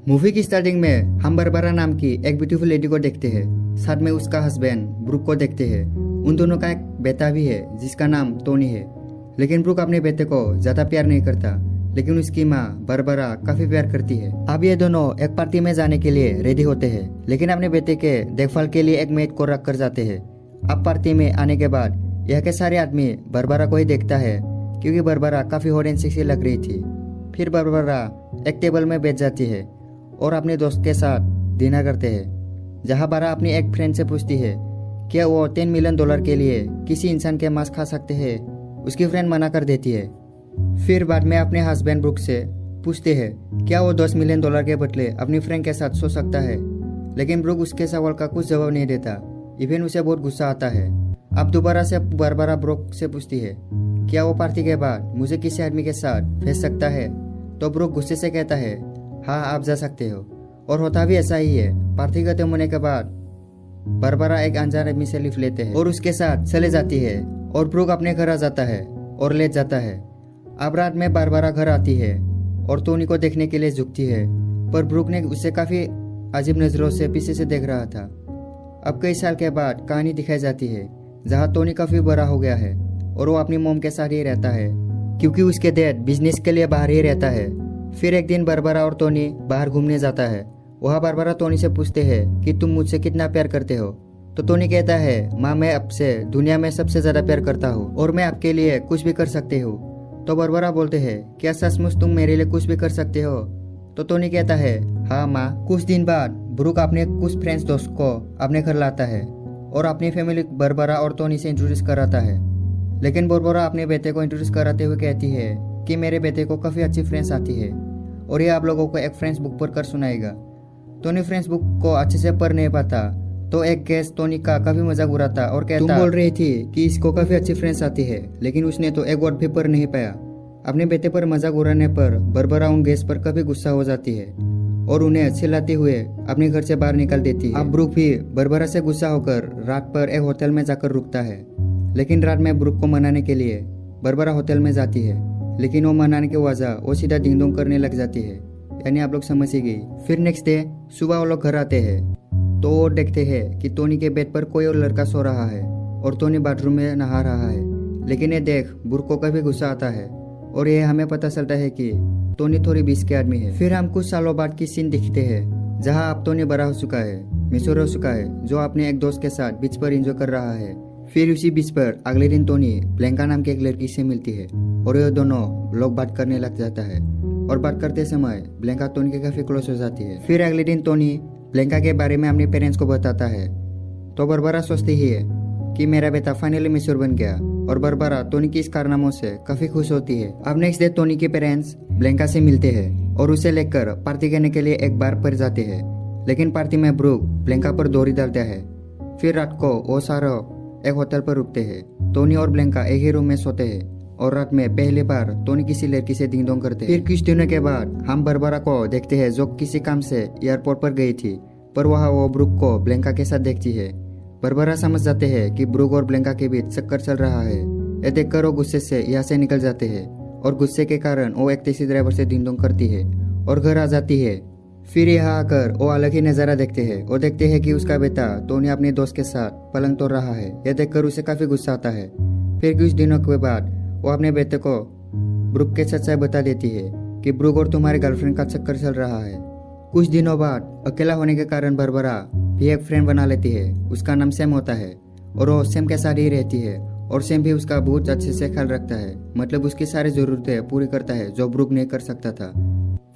Movie की starting में हम बारबरा नाम की एक ब्यूटीफुल लेडी को देखते हैं। साथ में उसका हस्बैंड ब्रूक को देखते हैं। उन दोनों का एक बेटा भी है जिसका नाम टोनी है। लेकिन ब्रूक अपने बेटे को ज्यादा प्यार नहीं करता, लेकिन उसकी माँ बारबरा काफी प्यार करती है। अब ये दोनों एक पार्टी में जाने के लिए रेडी होते हैं, लेकिन अपने बेटे के देखभाल के लिए एक मेड को रख कर जाते हैं। अब पार्टी में आने के बाद यह के सारे आदमी बारबरा को ही देखता है, क्योंकि बारबरा काफी हॉट एंड सेक्सी लग रही थी। फिर बारबरा एक टेबल में बैठ जाती है और अपने दोस्त के साथ डिनर करते हैं, जहां बारा अपनी एक फ्रेंड से पूछती है क्या वो $10 मिलियन के लिए किसी इंसान के मांस खा सकते हैं। उसकी फ्रेंड मना कर देती है। फिर बाद में अपने हस्बैंड ब्रूक से पूछते हैं क्या वो $10 मिलियन के बदले अपनी फ्रेंड के साथ सो सकता है, लेकिन ब्रूक उसके सवाल का कुछ जवाब नहीं देता। इवन उसे बहुत गुस्सा आता है। अब दोबारा से बारबरा ब्रूक से पूछती है क्या वो पार्टी के बाद मुझे किसी आदमी के साथ भेज सकता है, तो ब्रूक गुस्से से कहता है हाँ आप जा सकते हो। और होता भी ऐसा ही है। पार्टी खत्म होने के बाद बारबरा एक अनजान आदमी से लिफ्ट लेते हैं और उसके साथ चले जाती है और ब्रूक अपने घर आ जाता है और लेट जाता है। अब रात में बारबरा घर आती है और टोनी को देखने के लिए झुकती है, पर ब्रूक ने उसे काफी अजीब नजरों से पीछे से देख रहा था। अब कई साल के बाद कहानी दिखाई जाती है, जहाँ टोनी काफी बड़ा हो गया है और वो अपनी मोम के साथ ही रहता है, क्योंकि उसके डैड बिजनेस के लिए बाहर ही रहता है। फिर एक दिन बारबरा और टोनी बाहर घूमने जाता है। वहाँ बारबरा टोनी से पूछते हैं कि तुम मुझसे कितना प्यार करते हो, तो टोनी कहता है माँ मैं आपसे दुनिया में सबसे ज्यादा प्यार करता हूँ और मैं आपके लिए कुछ भी कर सकती हूँ। तो बारबरा बोलते हैं क्या सचमुच तुम मेरे लिए कुछ भी कर सकते हो। तो टोनी कहता है हाँ माँ। कुछ दिन बाद ब्रूक अपने कुछ फ्रेंड्स दोस्त को अपने घर लाता है और अपनी फैमिली बारबरा और टोनी से इंट्रोड्यूस कराता है। लेकिन बारबरा अपने बेटे को इंट्रोड्यूस कराते हुए कहती है कि मेरे बेटे को काफी अच्छी फ्रेंड्स आती है और ये आप लोगों को एक फ्रेंड्स बुक पढ़कर सुनाएगा। टोनी फ्रेंड्स बुक को अच्छे से पढ़ नहीं पाता, तो एक गेस्ट टोनी का काफी मजाक उड़ाता और कहता तुम बोल रही थी कि इसको काफी अच्छी फ्रेंड्स आती है, लेकिन उसने तो एक वर्ड भी पढ़ नहीं पाया। अपने बेटे पर मजाक उड़ाने पर बारबरा उन गेस्ट पर काफी गुस्सा हो जाती है और उन्हें चिल्लाते हुए अपने घर से बाहर निकाल देती है। अब ब्रूक भी बारबरा से गुस्सा होकर रात पर एक होटल में जाकर रुकता है, लेकिन रात में ब्रूक को मनाने के लिए बारबरा होटल में जाती है, लेकिन वो मनाने की वजह वो सीधा डिंग डोंग करने लग जाती है, यानी आप लोग समझ ही गई। फिर नेक्स्ट डे सुबह वो लोग घर आते हैं तो वो देखते हैं कि टोनी के बेड पर कोई और लड़का सो रहा है और टोनी बाथरूम में नहा रहा है। लेकिन ये देख ब्रूक को काफी गुस्सा आता है और ये हमें पता चलता है कि टोनी थोड़ी बीस के आदमी है। फिर हम कुछ सालों बाद की सीन दिखते हैं, जहाँ अब टोनी बड़ा हो चुका है, मैच्योर हो चुका है, जो अपने एक दोस्त के साथ बीच पर एंजॉय कर रहा है। फिर उसी बीच पर अगले दिन टोनी ब्लैंका नाम की एक लड़की से मिलती है और ये दोनों लोग बात करने लग जाता है और बात करते समय ब्लैंका टोनी के काफी क्लोज हो जाती है। फिर अगले दिन टोनी ब्लैंका के बारे में अपने पेरेंट्स को बताता है, तो बारबरा सोचती ही है कि मेरा बेटा फाइनली मैच्योर बन गया और बारबरा टोनी की इस कारनामों से काफी खुश होती है। अब नेक्स्ट डे टोनी के पेरेंट्स ब्लैंका से मिलते हैं और उसे लेकर पार्टी करने के लिए एक बार पर जाते हैं, लेकिन पार्टी में ब्रूक ब्लैंका पर दोरी डालता है। फिर रात को वो सारे एक होटल पर रुकते हैं। टोनी और ब्लैंका एक ही रूम में सोते हैं और रात में पहली बार टोनी किसी लड़की से डिंग डोंग करते हैं। फिर कुछ दिनों के बाद हम बारबरा को देखते हैं जो किसी काम से एयरपोर्ट पर गई थी, पर वहाँ वो ब्रूक को ब्लैंका के साथ देखती है। बारबरा समझ जाते हैं कि ब्रूक और ब्लैंका के बीच चक्कर चल रहा है। यह देखकर वो गुस्से से यहाँ से निकल जाते हैं और गुस्से के कारण वो एक टैक्सी ड्राइवर से डिंग डोंग करती है और घर आ जाती है। फिर यहाँ आकर वो अलग ही नजारा देखते हैं और देखते हैं कि उसका बेटा टोनी अपने दोस्त के साथ पलंग तोड़ रहा है। यह देखकर उसे काफी गुस्सा आता है। फिर कुछ दिनों के बाद वो अपने बेटे को ब्रूक के सच्चाई बता देती है कि ब्रूक और तुम्हारे गर्लफ्रेंड का चक्कर चल रहा है। कुछ दिनों बाद अकेला होने के कारण बारबरा भी एक फ्रेंड बना लेती है। उसका नाम सैम होता है और वो सैम के साथ ही रहती है और सैम भी उसका बहुत अच्छे से ख्याल रखता है, मतलब उसकी सारी जरूरतें पूरी करता है जो ब्रूक नहीं कर सकता था।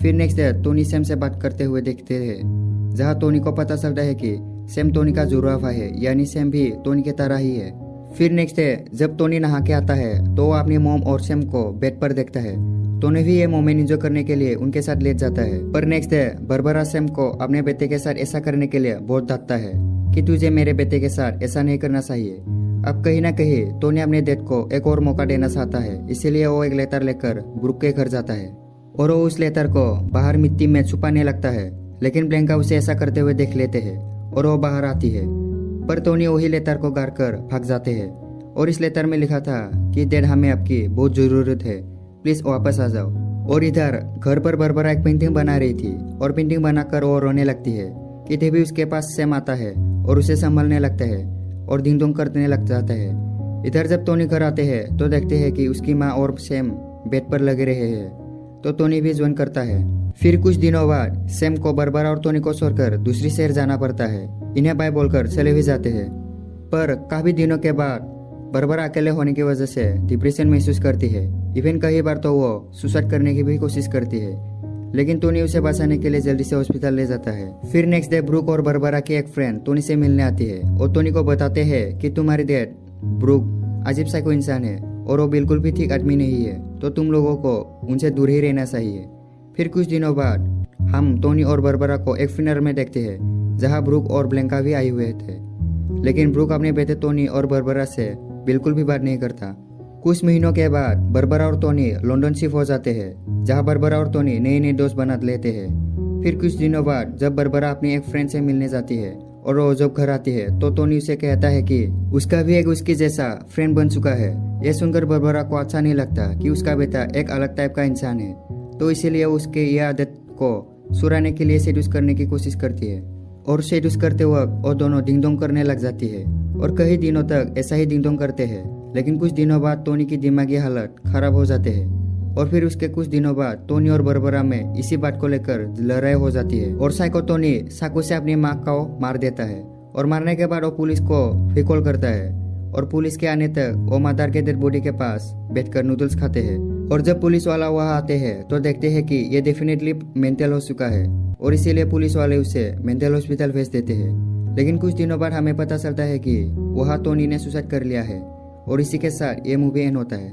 फिर नेक्स्ट डे टोनी सैम से बात करते हुए देखते हैं, जहाँ टोनी को पता चलता है कि सैम टोनी का जुड़वा है, यानी सैम भी टोनी की तरह ही है। फिर नेक्स्ट डे जब टोनी नहा के आता है तो वो अपनी मॉम और सैम को बेड पर देखता है। टोनी भी ये मोमेंट एंजॉय करने के लिए उनके साथ लेट जाता है। पर नेक्स्ट डे बारबरा सैम को अपने बेटे के साथ ऐसा करने के लिए बहुत डांटता है कि तुझे मेरे बेटे के साथ ऐसा नहीं करना चाहिए। अब कहीं ना कहीं टोनी अपने डेड को एक और मौका देना चाहता है, इसीलिए वो एक लेटर लेकर ब्रूक के घर जाता है और वो उस लेटर को बाहर मिट्टी में छुपाने लगता है। लेकिन ब्लैंका उसे ऐसा करते हुए देख लेते हैं और वो बाहर आती है, पर टोनी वही लेटर को गाड़ कर भाग जाते हैं और इस लेटर में लिखा था कि डैड हमें आपकी बहुत जरूरत है, प्लीज वापस आ जाओ। और इधर घर पर बरबरा एक पेंटिंग बना रही थी और पेंटिंग बनाकर वो रोने लगती है कि तभी उसके पास सैम आता है और उसे संभालने लगता है और डिंग डोंग करने लग जाता है। इधर जब टोनी घर आते हैं तो देखते हैं कि उसकी माँ और सैम बेड पर लगे रहे हैं, तो टोनी भी ज्वाइन करता है। फिर कुछ दिनों बाद सैम को बरबरा और टोनी को छोड़कर दूसरी शहर जाना पड़ता है। इन्हें बाय बोलकर चले भी जाते हैं। पर काफी दिनों के बाद बरबरा अकेले होने की वजह से डिप्रेशन महसूस करती है। इवन कई बार तो वो सुसाइड करने की भी कोशिश करती है, लेकिन टोनी उसे बचाने के लिए जल्दी से हॉस्पिटल ले जाता है। फिर नेक्स्ट डे ब्रूक और बरबरा की एक फ्रेंड टोनी से मिलने आती है और टोनी को बताते हैं कि तुम्हारी डैड ब्रूक अजीब सा कोई इंसान है और वो बिल्कुल भी ठीक आदमी नहीं है, तो तुम लोगों को उनसे दूर ही रहना चाहिए। फिर कुछ दिनों बाद हम टोनी और बरबरा को एक फिनर में देखते हैं जहाँ ब्रूक और ब्लैंका भी आए हुए थे, लेकिन ब्रूक अपने बेटे टोनी और बरबरा से बिल्कुल भी बात नहीं करता। कुछ महीनों के बाद बरबरा और टोनी लंदन शिफ्ट हो जाते हैं, जहाँ बरबरा और टोनी नए नए दोस्त बना लेते हैं। फिर कुछ दिनों बाद जब बरबरा अपनी एक फ्रेंड से मिलने जाती है और वो जब घर आती है तो टोनी उसे कहता है कि उसका भी एक उसकी जैसा फ्रेंड बन चुका है। यह सुनकर बरबरा को अच्छा नहीं लगता कि उसका बेटा एक अलग टाइप का इंसान है, तो इसीलिए उसके यह आदत को सुराने के लिए सेड्यूस करने की कोशिश करती है और सेड्यूस करते वक्त वो दोनों डिंग डोंग करने लग जाती है और कई दिनों तक ऐसा ही डिंग डोंग करते हैं। लेकिन कुछ दिनों बाद टोनी की दिमागी हालत खराब हो जाते हैं और फिर उसके कुछ दिनों बाद टोनी और बरबरा में इसी बात को लेकर लड़ाई हो जाती है और साइको टोनी चाकू से अपनी माँ को मार देता है और मारने के बाद वो पुलिस को रिकॉल करता है और पुलिस के आने तक वो मदर के डेड बॉडी के पास बैठकर नूडल्स खाते हैं। और जब पुलिस वाला वहाँ आते हैं तो देखते हैं कि ये डेफिनेटली मेंटल हो चुका है और इसीलिए पुलिस वाले उसे मेंटल हॉस्पिटल भेज देते हैं। लेकिन कुछ दिनों बाद हमें पता चलता है कि वहाँ टोनी ने सुसाइड कर लिया है और इसी के साथ ये मूवी एंड होता है।